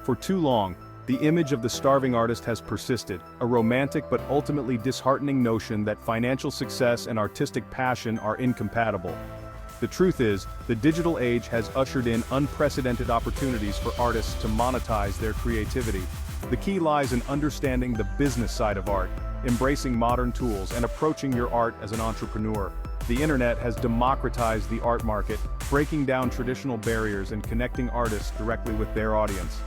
For too long, the image of the starving artist has persisted, a romantic but ultimately disheartening notion that financial success and artistic passion are incompatible. The truth is, the digital age has ushered in unprecedented opportunities for artists to monetize their creativity. The key lies in understanding the business side of art, embracing modern tools, and approaching your art as an entrepreneur. The internet has democratized the art market, breaking down traditional barriers and connecting artists directly with their audience.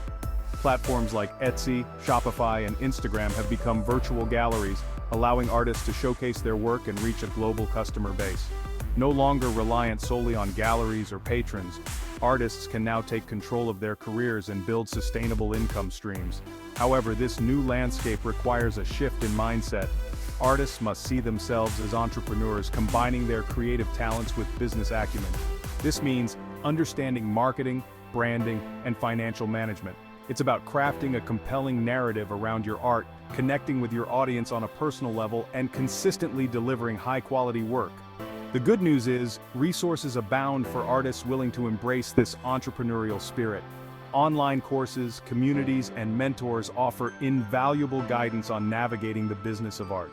Platforms like Etsy, Shopify, and Instagram have become virtual galleries, allowing artists to showcase their work and reach a global customer base. No longer reliant solely on galleries or patrons, artists can now take control of their careers and build sustainable income streams. However, this new landscape requires a shift in mindset. Artists must see themselves as entrepreneurs, combining their creative talents with business acumen. This means understanding marketing, branding, and financial management. It's about crafting a compelling narrative around your art, connecting with your audience on a personal level, and consistently delivering high-quality work. The good news is, resources abound for artists willing to embrace this entrepreneurial spirit. Online courses, communities, and mentors offer invaluable guidance on navigating the business of art.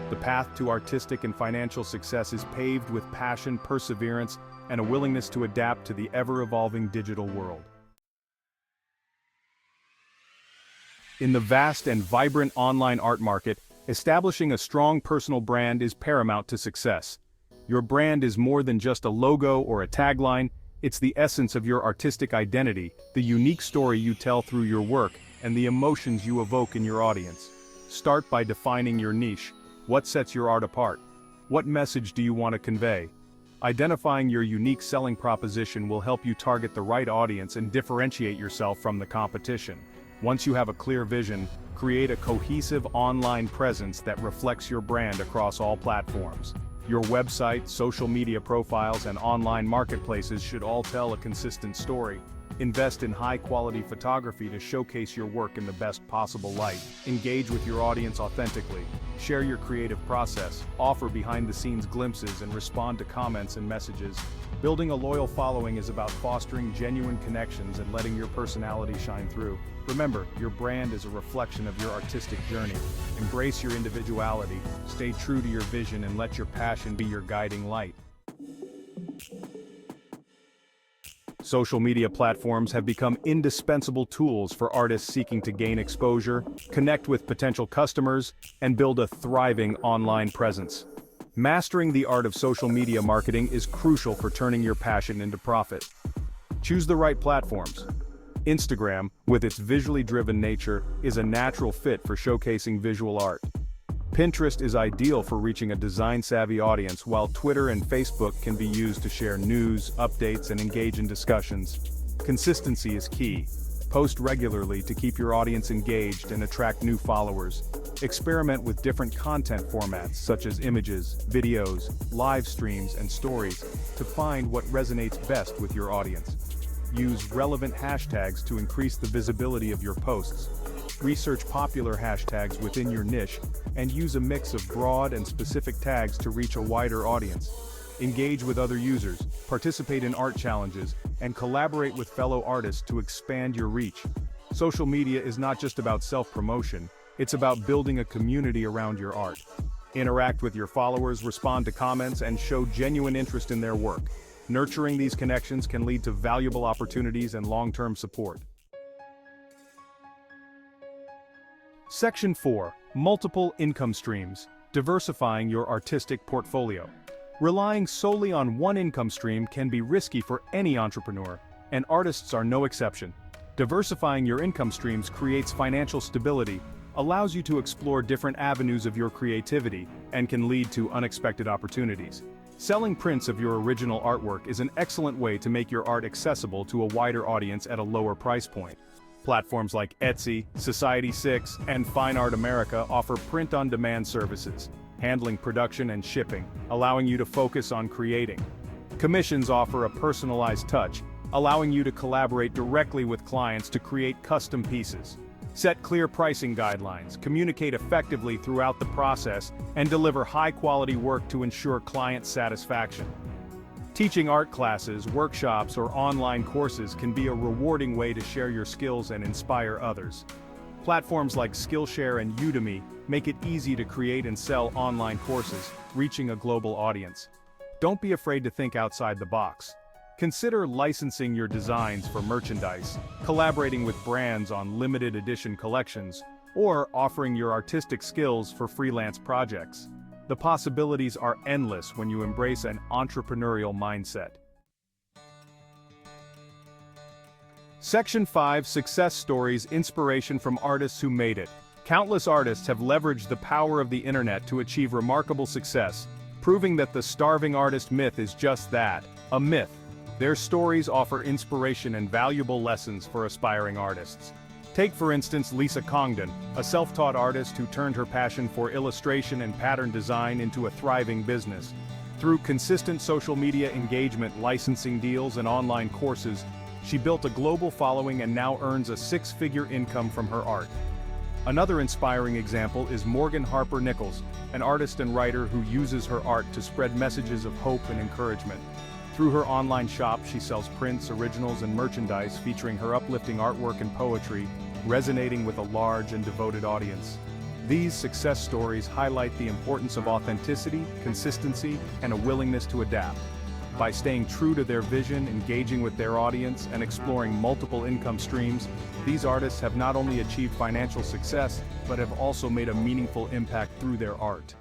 The path to artistic and financial success is paved with passion, perseverance, and a willingness to adapt to the ever-evolving digital world. In the vast and vibrant online art market, establishing a strong personal brand is paramount to success. Your brand is more than just a logo or a tagline, it's the essence of your artistic identity, the unique story you tell through your work, and the emotions you evoke in your audience. Start by defining your niche. What sets your art apart? What message do you want to convey? Identifying your unique selling proposition will help you target the right audience and differentiate yourself from the competition. Once you have a clear vision, create a cohesive online presence that reflects your brand across all platforms. Your website, social media profiles, and online marketplaces should all tell a consistent story. Invest in high-quality photography to showcase your work in the best possible light. Engage with your audience authentically. Share your creative process, offer behind-the-scenes glimpses, and respond to comments and messages. Building a loyal following is about fostering genuine connections and letting your personality shine through. Remember, your brand is a reflection of your artistic journey. Embrace your individuality, stay true to your vision, and let your passion be your guiding light. Social media platforms have become indispensable tools for artists seeking to gain exposure, connect with potential customers, and build a thriving online presence. Mastering the art of social media marketing is crucial for turning your passion into profit. Choose the right platforms. Instagram, with its visually driven nature, is a natural fit for showcasing visual art. Pinterest is ideal for reaching a design-savvy audience, while Twitter and Facebook can be used to share news, updates, and engage in discussions. Consistency is key. Post regularly to keep your audience engaged and attract new followers. Experiment with different content formats such as images, videos, live streams, and stories to find what resonates best with your audience. Use relevant hashtags to increase the visibility of your posts. Research popular hashtags within your niche and use a mix of broad and specific tags to reach a wider audience. Engage with other users, participate in art challenges, and collaborate with fellow artists to expand your reach. Social media is not just about self-promotion, it's about building a community around your art. Interact with your followers, respond to comments, and show genuine interest in their work. Nurturing these connections can lead to valuable opportunities and long-term support. Section 4. Multiple income streams. Diversifying your artistic portfolio. Relying solely on one income stream can be risky for any entrepreneur, and artists are no exception. Diversifying your income streams creates financial stability, allows you to explore different avenues of your creativity, and can lead to unexpected opportunities. Selling prints of your original artwork is an excellent way to make your art accessible to a wider audience at a lower price point. Platforms like Etsy, Society6, and Fine Art America offer print-on-demand services, handling production and shipping, allowing you to focus on creating. Commissions offer a personalized touch, allowing you to collaborate directly with clients to create custom pieces. Set clear pricing guidelines, communicate effectively throughout the process, and deliver high-quality work to ensure client satisfaction. Teaching art classes, workshops, or online courses can be a rewarding way to share your skills and inspire others. Platforms like Skillshare and Udemy make it easy to create and sell online courses, reaching a global audience. Don't be afraid to think outside the box. Consider licensing your designs for merchandise, collaborating with brands on limited edition collections, or offering your artistic skills for freelance projects. The possibilities are endless when you embrace an entrepreneurial mindset. Section 5: Success Stories. Inspiration from artists who made it. Countless artists have leveraged the power of the internet to achieve remarkable success, proving that the starving artist myth is just that, a myth. Their stories offer inspiration and valuable lessons for aspiring artists. Take for instance Lisa Congdon, a self-taught artist who turned her passion for illustration and pattern design into a thriving business. Through consistent social media engagement, licensing deals, and online courses, she built a global following and now earns a six-figure income from her art. Another inspiring example is Morgan Harper Nichols, an artist and writer who uses her art to spread messages of hope and encouragement. Through her online shop, she sells prints, originals, and merchandise featuring her uplifting artwork and poetry, resonating with a large and devoted audience. These success stories highlight the importance of authenticity, consistency, and a willingness to adapt. By staying true to their vision, engaging with their audience, and exploring multiple income streams, these artists have not only achieved financial success, but have also made a meaningful impact through their art.